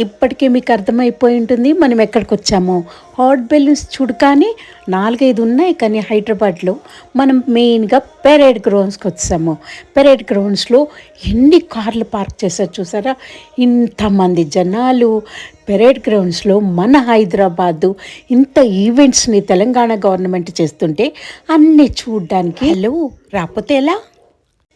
ఇప్పటికే మీకు అర్థమైపోయి ఉంటుంది మనం ఎక్కడికి వచ్చామో. హాట్ బెలూన్స్ చూడు, కానీ 4-5 ఉన్నాయి. కానీ హైదరాబాద్లో మనం మెయిన్గా పెరేడ్ గ్రౌండ్స్కి వచ్చాము. పెరేడ్ గ్రౌండ్స్లో ఎన్ని కార్లు పార్క్ చేశారు చూసారా, ఇంతమంది జనాలు. పెరేడ్ గ్రౌండ్స్లో మన హైదరాబాదు ఇంత ఈవెంట్స్ని తెలంగాణ గవర్నమెంట్ చేస్తుంటే అన్నీ చూడ్డానికి హలో రాకపోతే ఎలా.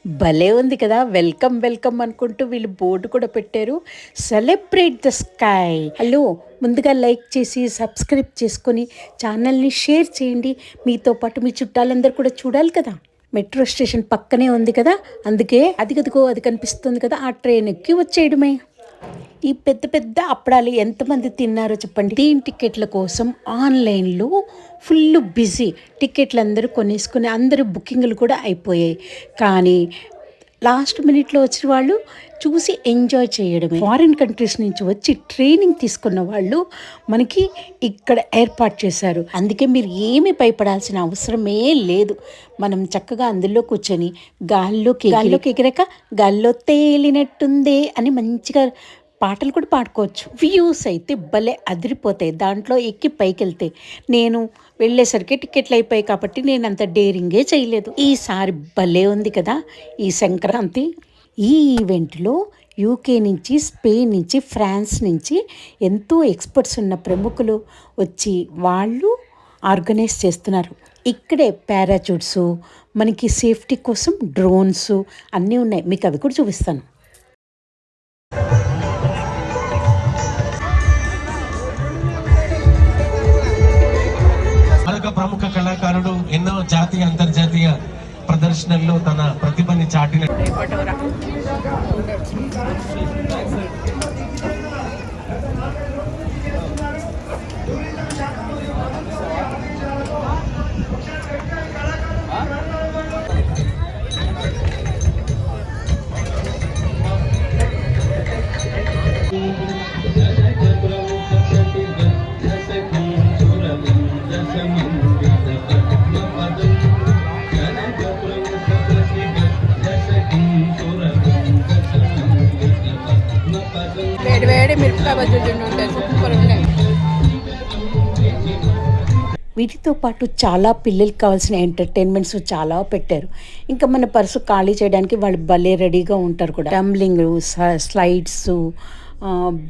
భలే ఉంది కదా. వెల్కమ్ వెల్కమ్ అనుకుంటూ వీళ్ళు బోర్డు కూడా పెట్టారు, సెలబ్రేట్ ద స్కై. హలో, ముందుగా లైక్ చేసి సబ్స్క్రైబ్ చేసుకొని ఛానల్ని షేర్ చేయండి. మీతో పాటు మీ చుట్టాలందరూ కూడా చూడాలి కదా. మెట్రో స్టేషన్ పక్కనే ఉంది కదా, అందుకే అది కనిపిస్తుంది కదా, ఆ ట్రైన్ ఎక్కి వచ్చేయడమే. ఈ పెద్ద పెద్ద అప్పడాలు ఎంతమంది తిన్నారో చెప్పండి. దీని టికెట్ల కోసం ఆన్లైన్లో ఫుల్ బిజీ. టికెట్లు అందరూ కొనేసుకుని అందరూ బుకింగ్లు కూడా అయిపోయాయి. కానీ లాస్ట్ మినిట్లో వచ్చిన వాళ్ళు చూసి ఎంజాయ్ చేయడమే. ఫారిన్ కంట్రీస్ నుంచి వచ్చి ట్రైనింగ్ తీసుకున్న వాళ్ళు మనకి ఇక్కడ ఏర్పాటు చేశారు. అందుకే మీరు ఏమీ భయపడాల్సిన అవసరమే లేదు. మనం చక్కగా అందులో కూర్చొని గాల్లోకి ఎగిరాక గాల్లో తేలినట్టుందే అని మంచిగా పాటలు కూడా పాడుకోవచ్చు. వ్యూస్ అయితే భలే అదిరిపోతాయి దాంట్లో ఎక్కి పైకి వెళ్తే. నేను వెళ్ళేసరికి టికెట్లు అయిపోయాయి కాబట్టి నేను అంత డేరింగే చేయలేదు. ఈసారి భలే ఉంది కదా ఈ సంక్రాంతి. ఈ ఈవెంట్లో యూకే నుంచి, స్పెయిన్ నుంచి, ఫ్రాన్స్ నుంచి ఎంతో ఎక్స్పర్ట్స్ ఉన్న ప్రముఖులు వచ్చి వాళ్ళు ఆర్గనైజ్ చేస్తున్నారు. ఇక్కడే పారాచూట్స్, మనకి సేఫ్టీ కోసం డ్రోన్స్ అన్నీ ఉన్నాయి. మీకు అవి కూడా చూపిస్తాను. ప్రముఖ కళాకారుడు ఎన్నో జాతీయ అంతర్జాతీయ ప్రదర్శనల్లో తన ప్రతిభని చాటిన వీటితో పాటు చాలా పిల్లలకి కావాల్సిన ఎంటర్టైన్మెంట్స్ చాలా పెట్టారు. ఇంకా మన పర్సు ఖాళీ చేయడానికి వాళ్ళు భలే రెడీగా ఉంటారు కూడా. టంబ్లింగ్లు, స్లైడ్స్,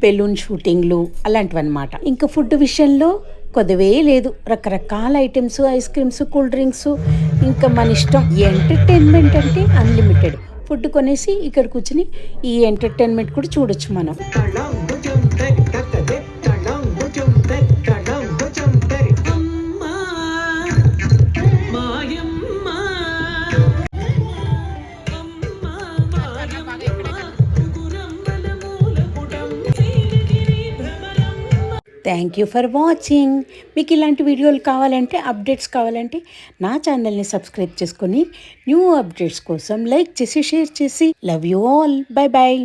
బెలూన్ షూటింగ్లు అలాంటివి అనమాట. ఇంకా ఫుడ్ విషయంలో కొదవే లేదు. రకరకాల items, ice creams, cool drinks, ఇంకా మన ఇష్టం. ఎంటర్టైన్మెంట్ అంటే అన్లిమిటెడ్. ఫుడ్ కొనేసి ఇక్కడ కూర్చుని ఈ ఎంటర్టైన్మెంట్ కూడా చూడొచ్చు మనం. Thank you for watching. మీకు ఇలాంటి వీడియోలు కావాలంటే, అప్డేట్స్ కావాలంటే నా ఛానల్ని సబ్స్క్రైబ్ చేసుకొని న్యూ అప్డేట్స్ కోసం లైక్ చేసి, షేర్ చేసి. Love you all. Bye bye.